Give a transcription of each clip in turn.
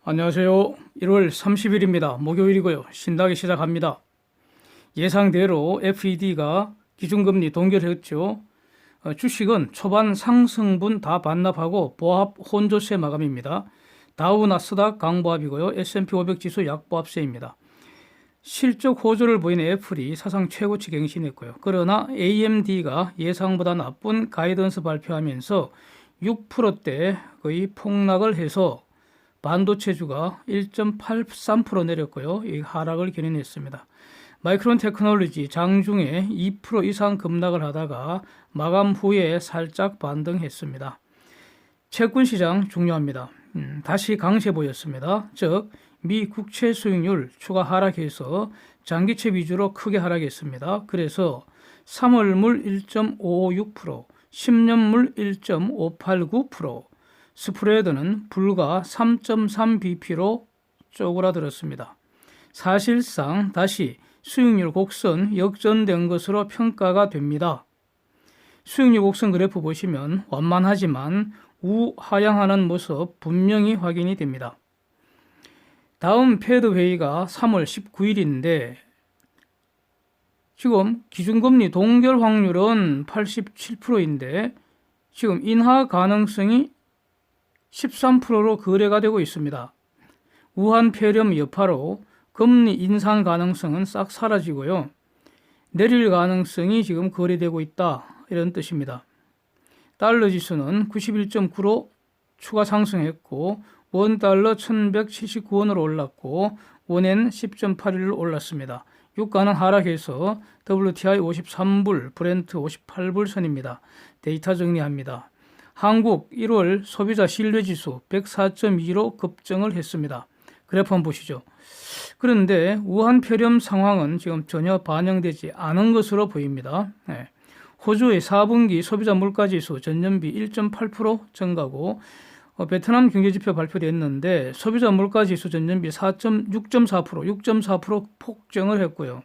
안녕하세요. 1월 30일입니다. 목요일이고요. 신나게 시작합니다. 예상대로 FED가 기준금리 동결했죠. 주식은 초반 상승분 다 반납하고 보합 혼조세 마감입니다. 다우 나스닥 강보합이고요. S&P 500 지수 약보합세입니다. 실적 호조를 보이는 애플이 사상 최고치 갱신했고요. 그러나 AMD가 예상보다 나쁜 가이던스 발표하면서 6%대 거의 폭락을 해서 반도체주가 1.83% 내렸고요. 이 하락을 견인했습니다. 마이크론 테크놀로지 장중에 2% 이상 급락을 하다가 마감 후에 살짝 반등했습니다. 채권 시장 중요합니다. 다시 강세 보였습니다. 즉, 미 국채 수익률 추가 하락해서 장기채 위주로 크게 하락했습니다. 그래서 3월물 1.556%, 10년물 1.589%, 스프레드는 불과 3.3bp로 쪼그라들었습니다. 사실상 다시 수익률 곡선 역전된 것으로 평가가 됩니다. 수익률 곡선 그래프 보시면 완만하지만 우하향하는 모습 분명히 확인이 됩니다. 다음 패드 회의가 3월 19일인데 지금 기준금리 동결 확률은 87%인데 지금 인하 가능성이 13%로 거래가 되고 있습니다. 우한 폐렴 여파로 금리 인상 가능성은 싹 사라지고요. 내릴 가능성이 지금 거래되고 있다. 이런 뜻입니다. 달러 지수는 91.9로 추가 상승했고 원달러 1179원으로 올랐고 원엔 10.81로 올랐습니다. 유가는 하락해서 WTI 53불, 브렌트 58불 선입니다. 데이터 정리합니다. 한국 1월 소비자 신뢰지수 104.2로 급증을 했습니다. 그래프 한번 보시죠. 그런데 우한 폐렴 상황은 지금 전혀 반영되지 않은 것으로 보입니다. 호주의 4분기 소비자 물가지수 전년비 1.8% 증가고 베트남 경제지표 발표됐는데 소비자 물가지수 전년비 6.4% 폭증을 했고요.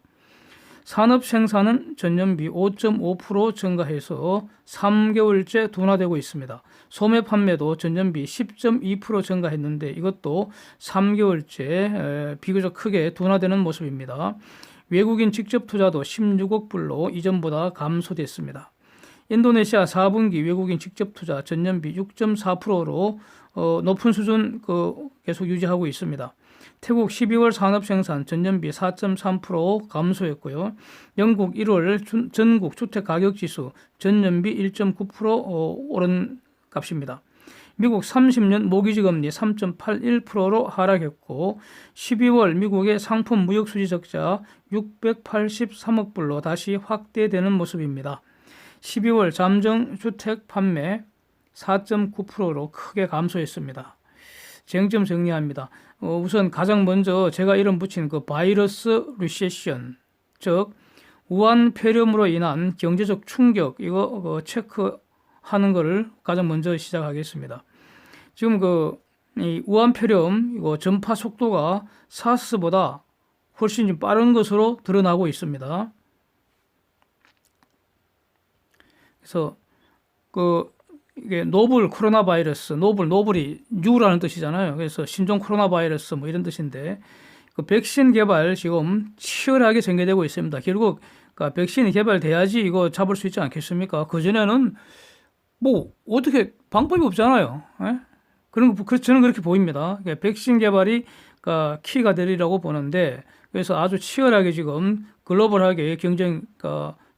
산업 생산은 전년비 5.5% 증가해서 3개월째 둔화되고 있습니다. 소매 판매도 전년비 10.2% 증가했는데 이것도 3개월째 비교적 크게 둔화되는 모습입니다. 외국인 직접 투자도 16억 불로 이전보다 감소됐습니다. 인도네시아 4분기 외국인 직접 투자 전년비 6.4%로 높은 수준 계속 유지하고 있습니다. 태국 12월 산업생산 전년비 4.3% 감소했고요. 영국 1월 전국 주택가격지수 전년비 1.9% 오른 값입니다. 미국 30년 모기지금리 3.81%로 하락했고 12월 미국의 상품 무역수지 적자 683억 불로 다시 확대되는 모습입니다. 12월 잠정주택 판매 4.9%로 크게 감소했습니다. 쟁점 정리합니다. 우선 가장 먼저 제가 이름 붙인 그 바이러스 리세션, 즉 우한 폐렴으로 인한 경제적 충격 이거 체크하는 것을 가장 먼저 시작하겠습니다. 지금 이 우한 폐렴 이거 전파 속도가 사스보다 훨씬 좀 빠른 것으로 드러나고 있습니다. 그래서 이게 노블 코로나 바이러스, 노블이 뉴라는 뜻이잖아요. 그래서 신종 코로나 바이러스 뭐 이런 뜻인데 그 백신 개발 지금 치열하게 전개되고 있습니다. 결국 백신이 개발돼야지 이거 잡을 수 있지 않겠습니까? 그전에는 뭐 어떻게 방법이 없잖아요. 저는 그렇게 보입니다. 백신 개발이 키가 되리라고 보는데 그래서 아주 치열하게 지금 글로벌하게 경쟁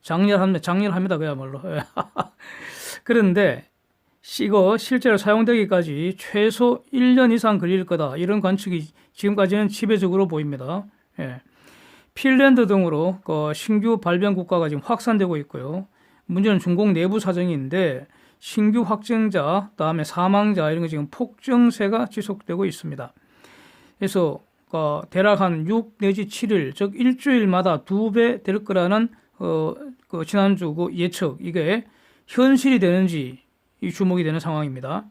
장렬합니다. 그야말로. 그런데 이거 실제로 사용되기까지 최소 1년 이상 걸릴 거다. 이런 관측이 지금까지는 지배적으로 보입니다. 핀란드 등으로 신규 발병 국가가 지금 확산되고 있고요. 문제는 중국 내부 사정인데 신규 확진자, 다음에 사망자 이런 거 지금 폭증세가 지속되고 있습니다. 그래서 대략 한 6 내지 7일, 즉 일주일마다 2배 될 거라는 지난주 예측 이게 현실이 되는지 이 주목이 되는 상황입니다.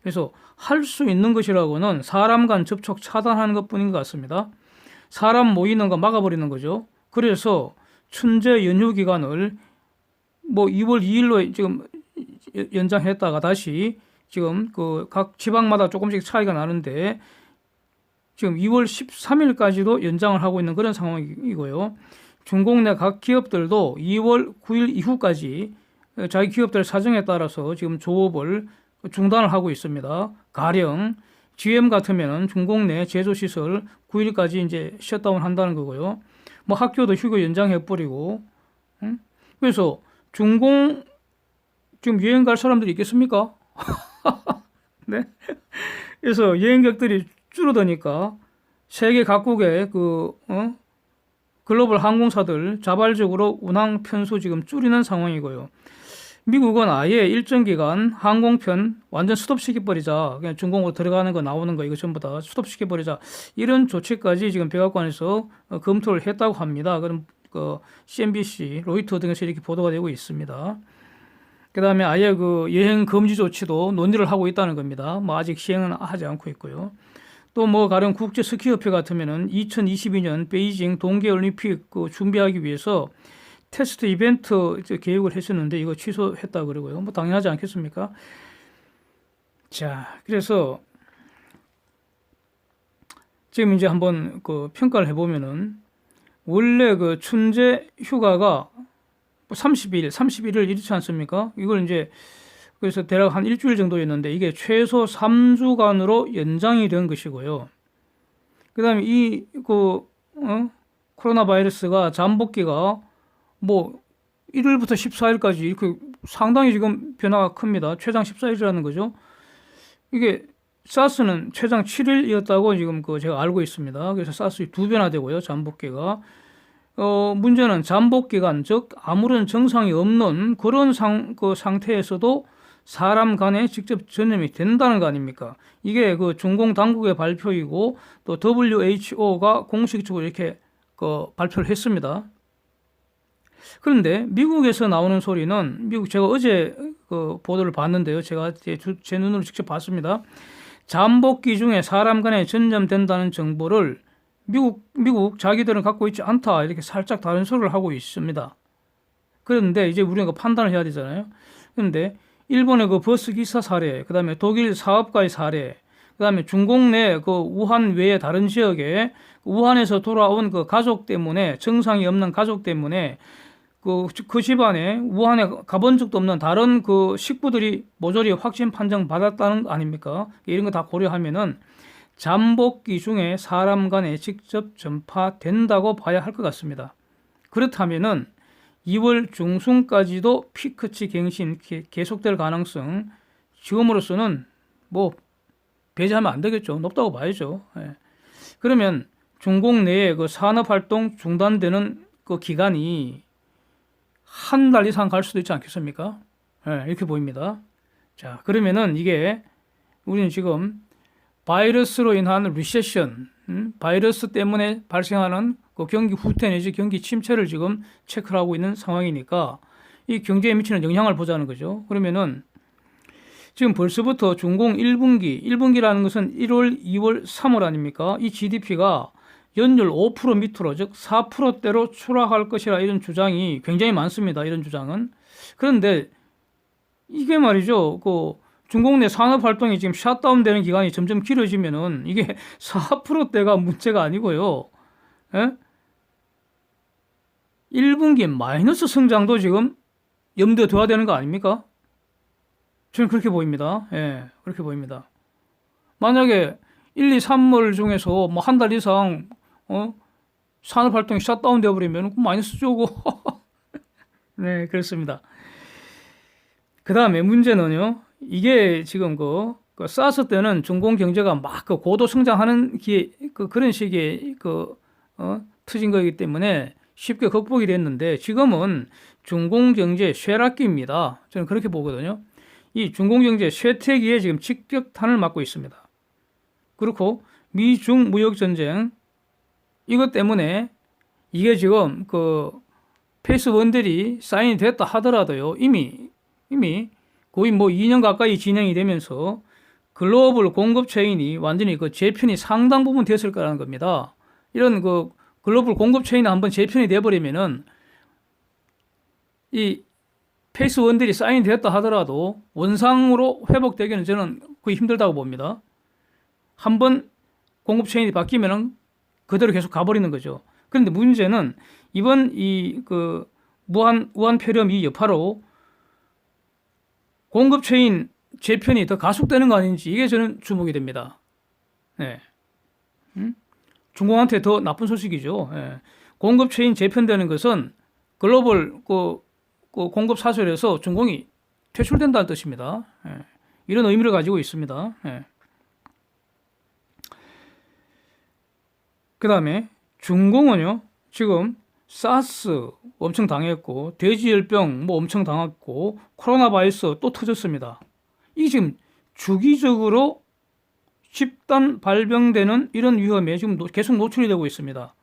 그래서 할 수 있는 것이라고는 사람 간 접촉 차단하는 것뿐인 것 같습니다. 사람 모이는 거 막아버리는 거죠. 그래서春제 연휴 기간을 2월 2일로 지금 연장했다가 다시 지금 각 지방마다 조금씩 차이가 나는데 지금 2월 13일까지도 연장을 하고 있는 그런 상황이고요. 중국 내 각 기업들도 2월 9일 이후까지 자기 기업들 사정에 따라서 지금 조업을 중단을 하고 있습니다. 가령 GM 같으면 중국 내 제조시설 9일까지 이제 셧다운 한다는 거고요. 뭐 학교도 휴교 연장해 버리고, 그래서 중공 지금 여행 갈 사람들이 있겠습니까? 네. 그래서 여행객들이 줄어드니까 세계 각국의 글로벌 항공사들 자발적으로 운항 편수 지금 줄이는 상황이고요. 미국은 아예 일정 기간 항공편 완전 스톱시켜버리자. 그냥 중공으로 들어가는 거 나오는 거 이거 전부 다 스톱시켜버리자. 이런 조치까지 지금 백악관에서 검토를 했다고 합니다. 그럼 CNBC, 로이터 등에서 이렇게 보도가 되고 있습니다. 그 다음에 아예 여행 금지 조치도 논의를 하고 있다는 겁니다. 뭐 아직 시행은 하지 않고 있고요. 또 뭐 가령 국제 스키협회 같으면은 2022년 베이징 동계올림픽 준비하기 위해서 테스트 이벤트 계획을 했었는데 이거 취소했다 그러고요. 뭐 당연하지 않겠습니까? 자, 그래서 지금 이제 한번 평가를 해보면은 원래 춘제 휴가가 31일 이렇지 않습니까? 이걸 이제 그래서 대략 한 일주일 정도였는데 이게 최소 3주간으로 연장이 된 것이고요. 그 다음에 코로나 바이러스가 잠복기가 뭐 1일부터 14일까지 이렇게 상당히 지금 변화가 큽니다. 최장 14일이라는 거죠. 이게 사스는 최장 7일이었다고 지금 제가 알고 있습니다. 그래서 사스 2배나 되고요. 잠복기가. 문제는 잠복 기간, 즉 아무런 증상이 없는 그런 상태에서도 사람 간에 직접 전염이 된다는 거 아닙니까? 이게 중공 당국의 발표이고 또 WHO가 공식적으로 이렇게 발표를 했습니다. 그런데 미국에서 나오는 소리는 제가 어제 보도를 봤는데요. 제가 제 눈으로 직접 봤습니다. 잠복기 중에 사람 간에 전염된다는 정보를 미국 자기들은 갖고 있지 않다 이렇게 살짝 다른 소리를 하고 있습니다. 그런데 이제 우리가 판단을 해야 되잖아요. 그런데 일본의 버스 기사 사례, 그 다음에 독일 사업가의 사례, 그 다음에 중국 내 우한 외의 다른 지역에 우한에서 돌아온 가족 때문에 증상이 없는 가족 때문에 그 집안에 우한에 가본 적도 없는 다른 식구들이 모조리 확진 판정 받았다는 거 아닙니까? 이런 거 다 고려하면은 잠복기 중에 사람 간에 직접 전파된다고 봐야 할 것 같습니다. 그렇다면은 2월 중순까지도 피크치 갱신 계속될 가능성 지금으로서는 뭐 배제하면 안 되겠죠. 높다고 봐야죠. 예. 그러면 중국 내에 산업활동 중단되는 기간이 한 달 이상 갈 수도 있지 않겠습니까? 예, 이렇게 보입니다. 자, 그러면은 이게 우리는 지금 바이러스로 인한 리세션, 바이러스 때문에 발생하는 경기 후퇴 내지 경기 침체를 지금 체크를 하고 있는 상황이니까 이 경제에 미치는 영향을 보자는 거죠. 그러면은 지금 벌써부터 중공 1분기라는 것은 1월, 2월, 3월 아닙니까? 이 GDP가 연율 5% 밑으로 즉 4%대로 추락할 것이라 이런 주장이 굉장히 많습니다. 이런 주장은. 그런데 이게 말이죠. 중국 내 산업 활동이 지금 셧다운 되는 기간이 점점 길어지면은 이게 4%대가 문제가 아니고요. 예? 1분기 마이너스 성장도 지금 염두에 둬야 되는 거 아닙니까? 저는 그렇게 보입니다. 예, 그렇게 보입니다. 만약에 1, 2, 3월 중에서 뭐 한 달 이상 산업 활동이 셧다운 되어 버리면 마이너스죠. 네, 그렇습니다. 그 다음에 문제는요. 이게 지금 사스 때는 중공 경제가 막 고도 성장하는 그런 시기에 터진 거기 때문에 쉽게 극복이 됐는데 지금은 중공 경제 쇠락기입니다. 저는 그렇게 보거든요. 이 중공 경제 쇠퇴기에 지금 직격탄을 맞고 있습니다. 그렇고 미중 무역 전쟁 이것 때문에 이게 지금 페이스 원들이 사인이 됐다 하더라도요. 이미 거의 뭐 2년 가까이 진행이 되면서 글로벌 공급 체인이 완전히 재편이 상당 부분 됐을 거라는 겁니다. 이런 글로벌 공급 체인이 한번 재편이 돼버리면은 이 페이스 원들이 사인됐다 하더라도 원상으로 회복되기는 저는 거의 힘들다고 봅니다. 한번 공급 체인이 바뀌면은 그대로 계속 가버리는 거죠. 그런데 문제는 이번 이 그 우한 폐렴 이 여파로 공급 체인 재편이 더 가속되는 거 아닌지 이게 저는 주목이 됩니다. 네. 중공한테 더 나쁜 소식이죠. 예. 공급 체인 재편되는 것은 글로벌 공급 사슬에서 중공이 퇴출된다는 뜻입니다. 예. 이런 의미를 가지고 있습니다. 예. 그 다음에 중공은요, 지금 사스 엄청 당했고, 돼지열병 뭐 엄청 당했고, 코로나 바이러스 또 터졌습니다. 이게 지금 주기적으로 집단 발병되는 이런 위험에 지금 계속 노출이 되고 있습니다.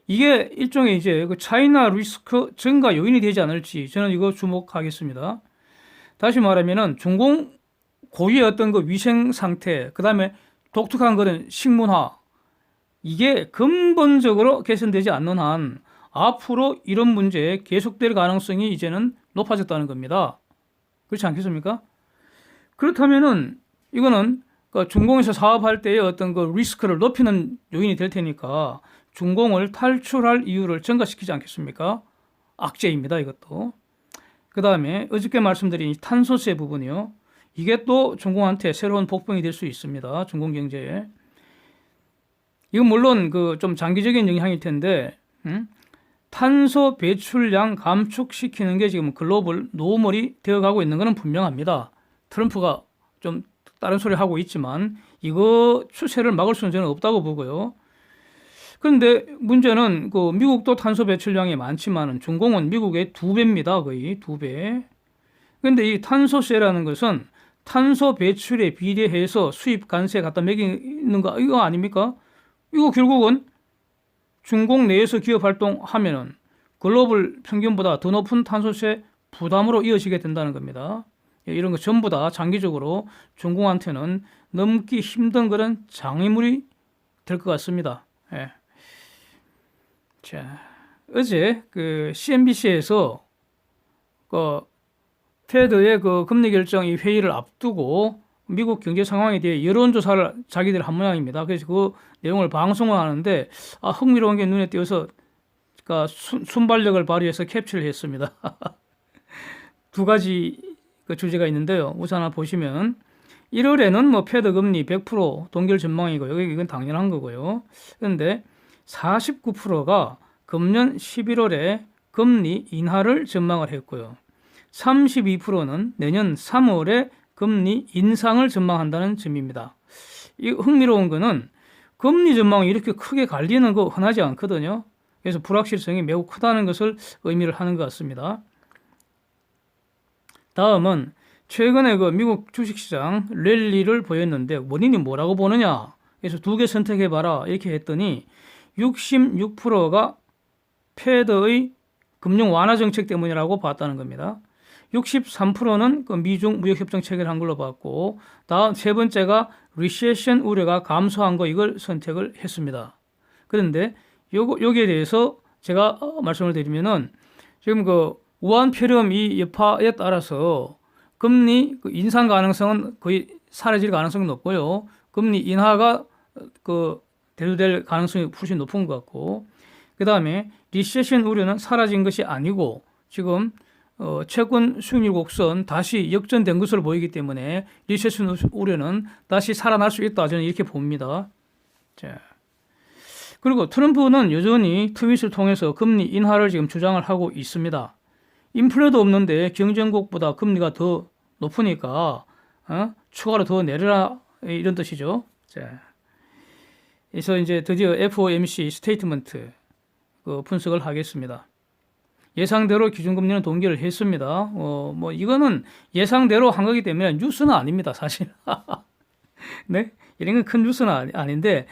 이게 일종의 이제 그 차이나 리스크 증가 요인이 되지 않을지 저는 이거 주목하겠습니다. 다시 말하면은 중공 고유의 어떤 그 위생 상태, 그 다음에 독특한 그런 식문화, 이게 근본적으로 개선되지 않는 한 앞으로 이런 문제 계속될 가능성이 이제는 높아졌다는 겁니다. 그렇지 않겠습니까? 그렇다면은 이거는 중공에서 사업할 때의 어떤 그 리스크를 높이는 요인이 될 테니까 중공을 탈출할 이유를 증가시키지 않겠습니까? 악재입니다, 이것도. 그 다음에 어저께 말씀드린 탄소세 부분이요. 이게 또 중공한테 새로운 복병이 될 수 있습니다. 중공 경제에. 이건 물론 그 좀 장기적인 영향일 텐데, 탄소 배출량 감축시키는 게 지금 글로벌 노멀이 되어가고 있는 것은 분명합니다. 트럼프가 좀 다른 소리 하고 있지만 이거 추세를 막을 수는 저는 없다고 보고요. 그런데 문제는 그 미국도 탄소 배출량이 많지만 중공은 미국의 2배입니다. 거의 2배. 그런데 이 탄소세라는 것은 탄소 배출에 비례해서 수입 관세 갖다 매기는 거 이거 아닙니까? 이거 결국은 중공 내에서 기업 활동하면은 글로벌 평균보다 더 높은 탄소세 부담으로 이어지게 된다는 겁니다. 이런 거 전부 다 장기적으로 중공한테는 넘기 힘든 그런 장애물이 될 것 같습니다. 예. 자, 어제 그 CNBC에서 그 페드의 그 금리 결정 이 회의를 앞두고 미국 경제 상황에 대해 여론조사를 자기들 한 모양입니다. 그래서 그 내용을 방송을 하는데 흥미로운 게 눈에 띄어서 그러니까 순발력을 발휘해서 캡처를 했습니다. 두 가지 그 주제가 있는데요. 우선 하나 보시면 1월에는 뭐 페드 금리 100% 동결 전망이고요. 이건 당연한 거고요. 그런데 49%가 금년 11월에 금리 인하를 전망을 했고요. 32%는 내년 3월에 금리 인상을 전망한다는 점입니다. 이 흥미로운 거는 금리 전망이 이렇게 크게 갈리는 거 흔하지 않거든요. 그래서 불확실성이 매우 크다는 것을 의미를 하는 것 같습니다. 다음은 최근에 그 미국 주식시장 랠리를 보였는데 원인이 뭐라고 보느냐? 그래서 두 개 선택해봐라 이렇게 했더니 66%가 패드의 금융 완화 정책 때문이라고 봤다는 겁니다. 63%는 그 미중 무역협정 체결을 한 걸로 봤고, 다음 세 번째가 리세션 우려가 감소한 거 이걸 선택을 했습니다. 그런데 여기에 대해서 제가 말씀을 드리면은 지금 그 우한 폐렴 이 여파에 따라서 금리 인상 가능성은 거의 사라질 가능성이 높고요. 금리 인하가 그 대두될 가능성이 훨씬 높은 것 같고, 그 다음에 리세션 우려는 사라진 것이 아니고 지금 채권 수익률 곡선 다시 역전된 것으로 보이기 때문에 리세션 우려는 다시 살아날 수 있다. 저는 이렇게 봅니다. 자, 그리고 트럼프는 여전히 트윗을 통해서 금리 인하를 지금 주장을 하고 있습니다. 인플레도 없는데 경쟁국보다 금리가 더 높으니까 추가로 더 내려라 이런 뜻이죠. 자, 그래서 이제 드디어 FOMC 스테이트먼트 분석을 하겠습니다. 예상대로 기준금리는 동결을 했습니다. 뭐 이거는 예상대로 한 거기 때문에 뉴스는 아닙니다, 사실. 네, 이런 건 큰 뉴스는 아닌데,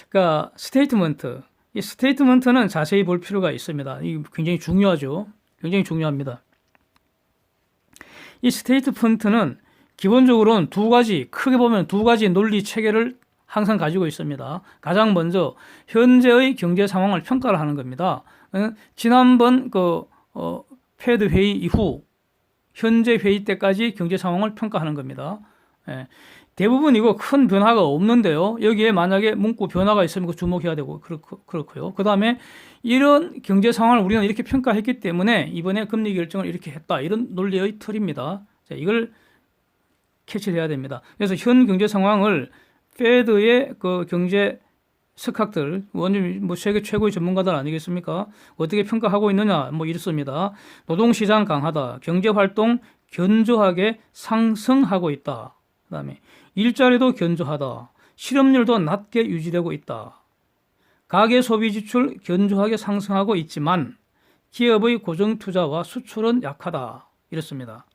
그러니까 스테이트먼트. 이 스테이트먼트는 자세히 볼 필요가 있습니다. 이 굉장히 중요하죠. 굉장히 중요합니다. 이 스테이트먼트는 기본적으로는 크게 보면 두 가지 논리 체계를 항상 가지고 있습니다. 가장 먼저 현재의 경제 상황을 평가를 하는 겁니다. 지난번 패드 회의 이후 현재 회의 때까지 경제 상황을 평가하는 겁니다. 예. 대부분 이거 큰 변화가 없는데요. 여기에 만약에 문구 변화가 있으면 주목해야 되고 그렇고요. 그 다음에 이런 경제 상황을 우리는 이렇게 평가했기 때문에 이번에 금리 결정을 이렇게 했다. 이런 논리의 틀입니다. 자, 이걸 캐치해야 됩니다. 그래서 현 경제 상황을 페드의 그 경제 석학들, 원님 뭐 세계 최고의 전문가들 아니겠습니까? 어떻게 평가하고 있느냐, 뭐 이렇습니다. 노동시장 강하다, 경제활동 견조하게 상승하고 있다. 그다음에 일자리도 견조하다, 실업률도 낮게 유지되고 있다. 가계 소비 지출 견조하게 상승하고 있지만 기업의 고정 투자와 수출은 약하다. 이렇습니다.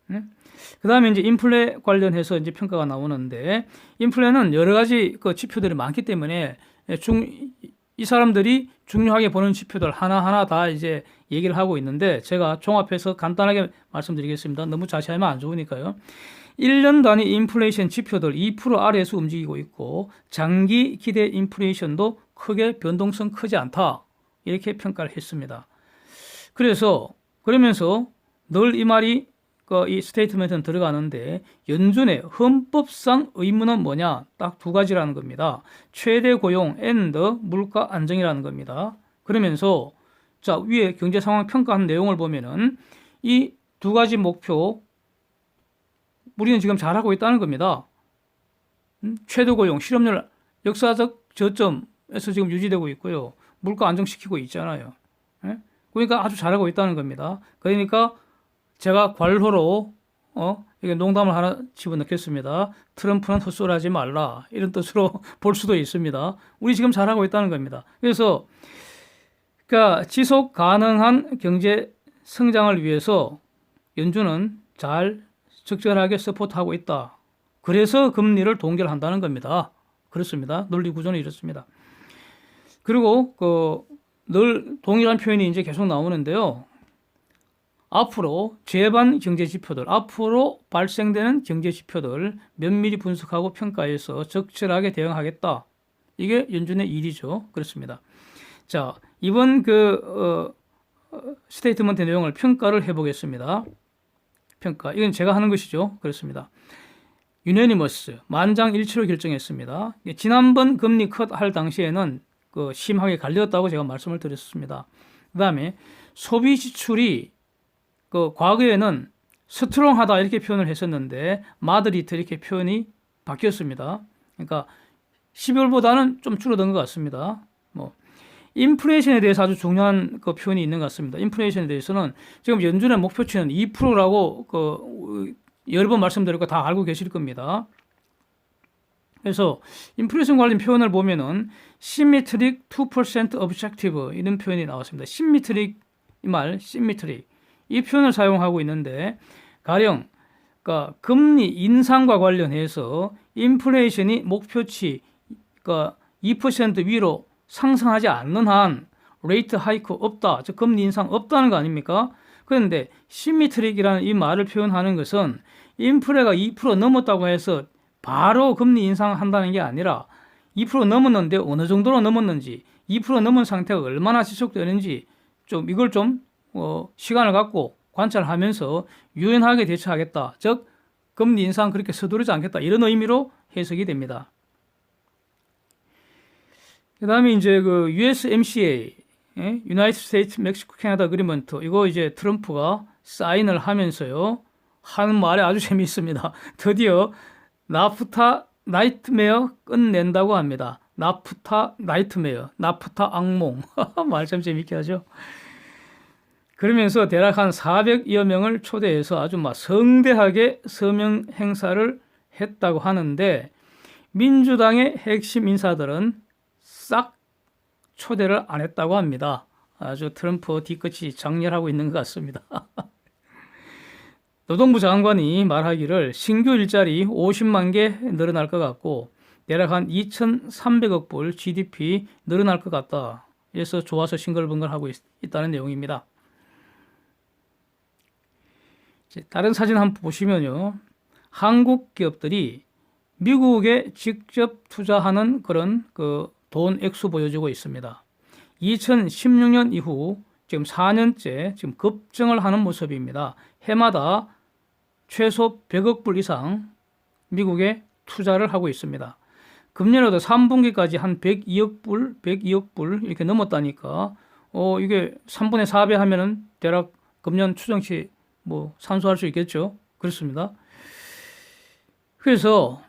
그 다음에 이제 인플레 관련해서 이제 평가가 나오는데, 인플레는 여러 가지 그 지표들이 많기 때문에 이 사람들이 중요하게 보는 지표들 하나하나 다 이제 얘기를 하고 있는데, 제가 종합해서 간단하게 말씀드리겠습니다. 너무 자세하면 안 좋으니까요. 1년 단위 인플레이션 지표들 2% 아래에서 움직이고 있고, 장기 기대 인플레이션도 크게 변동성 크지 않다. 이렇게 평가를 했습니다. 그러면서 늘 이 말이 이 스테이트멘트는 들어가는데, 연준의 헌법상 의무는 뭐냐? 딱 두 가지라는 겁니다. 최대 고용 and 물가 안정이라는 겁니다. 그러면서 자, 위에 경제 상황 평가한 내용을 보면은 이 두 가지 목표 우리는 지금 잘하고 있다는 겁니다. 최대 고용, 실업률 역사적 저점에서 지금 유지되고 있고요. 물가 안정시키고 있잖아요. 그러니까 아주 잘하고 있다는 겁니다. 그러니까 제가 괄호로 이게 농담을 하나 집어넣겠습니다. 트럼프는 헛소리하지 말라, 이런 뜻으로 볼 수도 있습니다. 우리 지금 잘하고 있다는 겁니다. 그래서 그러니까 지속 가능한 경제 성장을 위해서 연준은 잘 적절하게 서포트하고 있다. 그래서 금리를 동결한다는 겁니다. 그렇습니다. 논리 구조는 이렇습니다. 그리고 늘 동일한 표현이 이제 계속 나오는데요. 앞으로 재반 경제 지표들, 앞으로 발생되는 경제 지표들 면밀히 분석하고 평가해서 적절하게 대응하겠다. 이게 연준의 일이죠. 그렇습니다. 자, 이번 스테이트먼트 내용을 평가를 해보겠습니다. 평가. 이건 제가 하는 것이죠. 그렇습니다. 유네니머스, 만장일치로 결정했습니다. 지난번 금리 컷 할 당시에는 심하게 갈렸다고 제가 말씀을 드렸습니다. 그 다음에 소비 지출이 과거에는 스트롱하다 이렇게 표현을 했었는데 마드리트 이렇게 표현이 바뀌었습니다. 그러니까 12월보다는 좀 줄어든 것 같습니다. 인플레이션에 대해서 아주 중요한 표현이 있는 것 같습니다. 인플레이션에 대해서는 지금 연준의 목표치는 2%라고 여러 번 말씀드렸고 다 알고 계실 겁니다. 그래서 인플레이션 관련 표현을 보면은 symmetric 2% objective 이런 표현이 나왔습니다. symmetric 이 말, symmetric 이 표현을 사용하고 있는데, 가령 금리 인상과 관련해서 인플레이션이 목표치 2% 위로 상승하지 않는 한 레이트 하이크 없다, 즉 금리 인상 없다는 거 아닙니까? 그런데 시미트릭이라는 이 말을 표현하는 것은 인플레가 2% 넘었다고 해서 바로 금리 인상한다는 게 아니라 2% 넘었는데 어느 정도로 넘었는지, 2% 넘은 상태가 얼마나 지속되는지 이걸 시간을 갖고 관찰하면서 유연하게 대처하겠다. 즉 금리 인상 그렇게 서두르지 않겠다. 이런 의미로 해석이 됩니다. 그 다음에 이제 USMCA, United States Mexico Canada Agreement, 이거 이제 트럼프가 사인을 하면서요, 하는 말이 아주 재미있습니다. 드디어 나프타 나이트메어 끝낸다고 합니다. 나프타 나이트메어, 나프타 악몽. 말 참 재밌게 하죠. 그러면서 대략 한 400여 명을 초대해서 아주 성대하게 서명 행사를 했다고 하는데, 민주당의 핵심 인사들은 싹 초대를 안 했다고 합니다. 아주 트럼프 뒤끝이 장렬하고 있는 것 같습니다. 노동부 장관이 말하기를 신규 일자리 50만 개 늘어날 것 같고 대략 한 2,300억 불 GDP 늘어날 것 같다. 그래서 좋아서 싱글벙글하고 있다는 내용입니다. 다른 사진 한번 보시면요, 한국 기업들이 미국에 직접 투자하는 그런 돈 액수 보여주고 있습니다. 2016년 이후 지금 4년째 지금 급증을 하는 모습입니다. 해마다 최소 100억 불 이상 미국에 투자를 하고 있습니다. 금년에도 3분기까지 한 102억 불 이렇게 넘었다니까 이게 3분의 4배 하면은 대략 금년 추정치 뭐 산수할 수 있겠죠. 그렇습니다. 그래서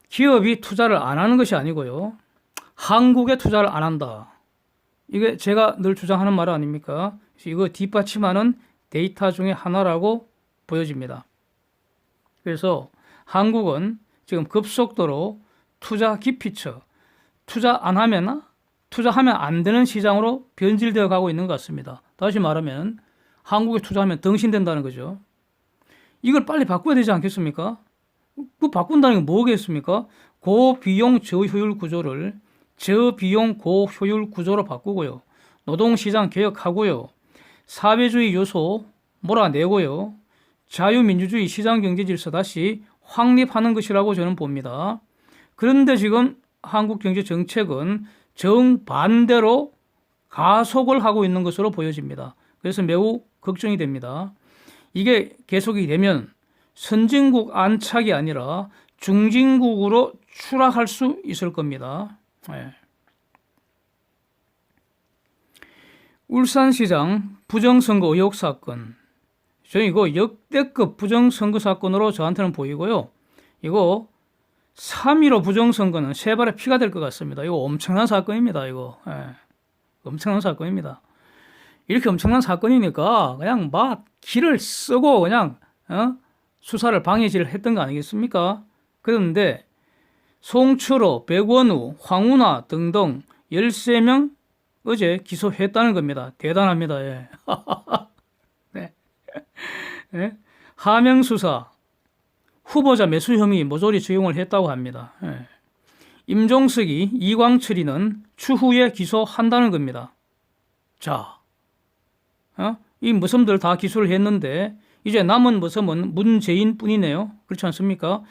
기업이 투자를 안 하는 것이 아니고요. 한국에 투자를 안 한다. 이게 제가 늘 주장하는 말 아닙니까? 이거 뒷받침하는 데이터 중에 하나라고 보여집니다. 그래서 한국은 지금 급속도로 투자 기피처, 투자하면 안 되는 시장으로 변질되어 가고 있는 것 같습니다. 다시 말하면 한국에 투자하면 등신된다는 거죠. 이걸 빨리 바꿔야 되지 않겠습니까? 그 바꾼다는 게 뭐겠습니까? 고비용 저효율 구조를 저비용 고효율 구조로 바꾸고요. 노동시장 개혁하고요. 사회주의 요소 몰아내고요. 자유민주주의 시장경제 질서 다시 확립하는 것이라고 저는 봅니다. 그런데 지금 한국 경제 정책은 정반대로 가속을 하고 있는 것으로 보여집니다. 그래서 매우 걱정이 됩니다. 이게 계속이 되면 선진국 안착이 아니라 중진국으로 추락할 수 있을 겁니다. 네. 울산시장 부정선거 의혹 사건. 저는 이거 역대급 부정선거 사건으로 저한테는 보이고요. 이거 3.15 부정선거는 세 발의 피가 될 것 같습니다. 이거 엄청난 사건입니다. 이거 엄청난 사건입니다. 이렇게 엄청난 사건이니까 그냥 막 기를 쓰고 그냥 수사를 방해질을 했던 거 아니겠습니까? 그런데 송철호, 백원우, 황운하 등등 13명 어제 기소했다는 겁니다. 대단합니다. 예. 네. 네. 하명 수사 후보자 매수 혐의 모조리 적용을 했다고 합니다. 예. 임종석이 이광철이는 추후에 기소한다는 겁니다. 자, 이 머슴들 다 기소를 했는데 이제 남은 머슴은 문재인 뿐이네요. 그렇지 않습니까?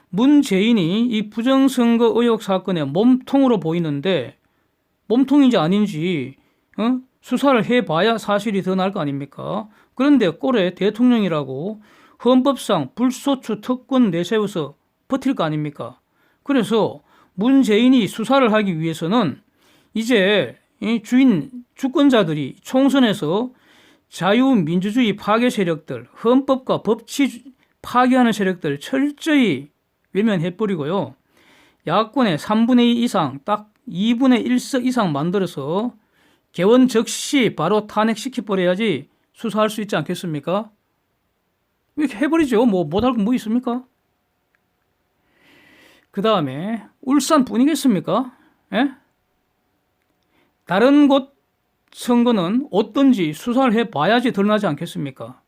문재인이 이 부정선거 의혹 사건의 몸통으로 보이는데 몸통인지 아닌지 수사를 해봐야 사실이 더 나을 거 아닙니까? 그런데 꼴에 대통령이라고 헌법상 불소추 특권 내세워서 버틸 거 아닙니까? 그래서 문재인이 수사를 하기 위해서는 이제 이 주권자들이 총선에서 자유민주주의 파괴 세력들, 헌법과 법치 파괴하는 세력들 철저히 외면해버리고요. 야권의 3분의 2 이상, 딱 2분의 1석 이상 만들어서 개원 즉시 바로 탄핵시켜버려야지 수사할 수 있지 않겠습니까? 이렇게 해버리죠. 못할 거 뭐 있습니까? 그 다음에 울산뿐이겠습니까? 예? 다른 곳 선거는 어떤지 수사를 해봐야지 드러나지 않겠습니까?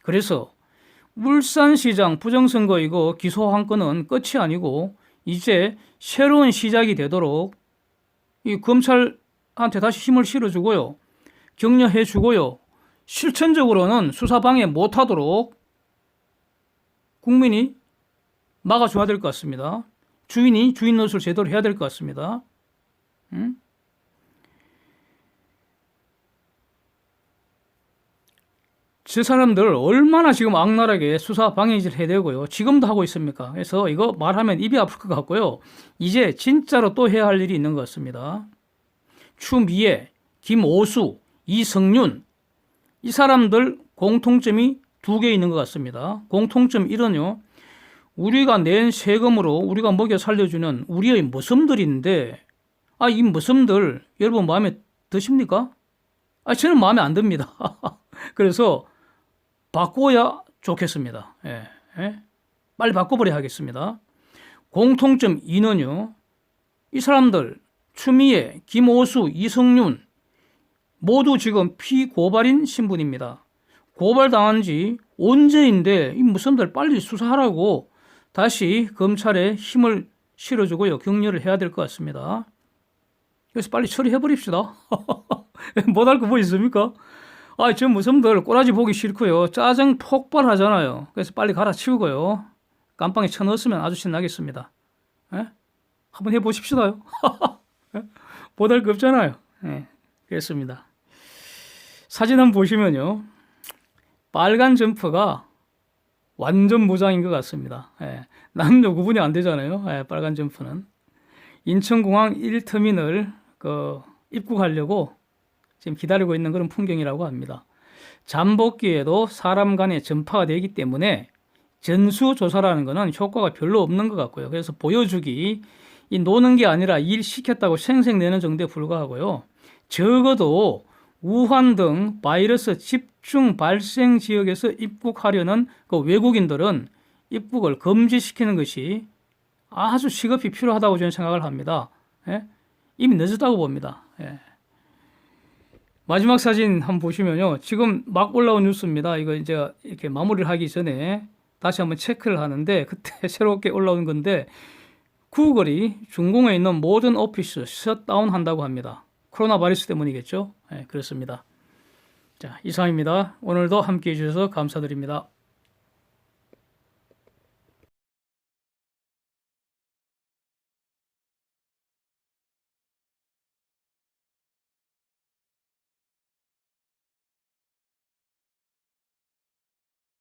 그래서 울산시장 부정선거 이거 기소한 건은 끝이 아니고 이제 새로운 시작이 되도록 이 검찰한테 다시 힘을 실어주고요. 격려해주고요. 실천적으로는 수사 방해 못하도록 국민이 막아줘야 될 것 같습니다. 주인이 주인 노릇을 제대로 해야 될 것 같습니다. 저 사람들 얼마나 지금 악랄하게 수사 방해질 해야 되고요. 지금도 하고 있습니까? 그래서 이거 말하면 입이 아플 것 같고요. 이제 진짜로 또 해야 할 일이 있는 것 같습니다. 추미애, 김오수, 이성윤 이 사람들 공통점이 2개 있는 것 같습니다. 공통점 1은요. 우리가 낸 세금으로 우리가 먹여 살려주는 우리의 머슴들인데 이 머슴들 여러분 마음에 드십니까? 저는 마음에 안 듭니다. 그래서 바꿔야 좋겠습니다. 예. 빨리 바꿔버려야 하겠습니다. 공통점 2는요. 이 사람들 추미애, 김오수, 이성윤 모두 지금 피고발인 신분입니다. 고발당한 지 언제인데 이 머슴들 빨리 수사하라고 다시 검찰에 힘을 실어주고요. 격려를 해야 될 것 같습니다. 그래서 빨리 처리해버립시다. 못할 거 뭐 있습니까? 저 머슴들 꼬라지 보기 싫고요. 짜증 폭발하잖아요. 그래서 빨리 갈아치우고요. 깜빵에 쳐넣었으면 아주 신나겠습니다. 한번 해보십시다요. 못할 거 없잖아요. 그렇습니다. 사진 한번 보시면요. 빨간 점퍼가 완전 무장인 것 같습니다. 예, 남녀 구분이 안 되잖아요. 예, 빨간 점프는. 인천공항 1터미널 입국하려고 지금 기다리고 있는 그런 풍경이라고 합니다. 잠복기에도 사람 간의 전파가 되기 때문에 전수조사라는 것은 효과가 별로 없는 것 같고요. 그래서 보여주기, 이 노는 게 아니라 일 시켰다고 생색내는 정도에 불과하고요. 적어도 우한 등 바이러스 집중 발생 지역에서 입국하려는 그 외국인들은 입국을 금지시키는 것이 아주 시급히 필요하다고 저는 생각을 합니다. 예? 이미 늦었다고 봅니다. 예. 마지막 사진 한번 보시면요. 지금 막 올라온 뉴스입니다. 이거 이제 이렇게 마무리를 하기 전에 다시 한번 체크를 하는데 그때 새롭게 올라온 건데 구글이 중공에 있는 모든 오피스 셧다운 한다고 합니다. 코로나 바이러스 때문이겠죠? 네, 그렇습니다. 자, 이상입니다. 오늘도 함께 해주셔서 감사드립니다.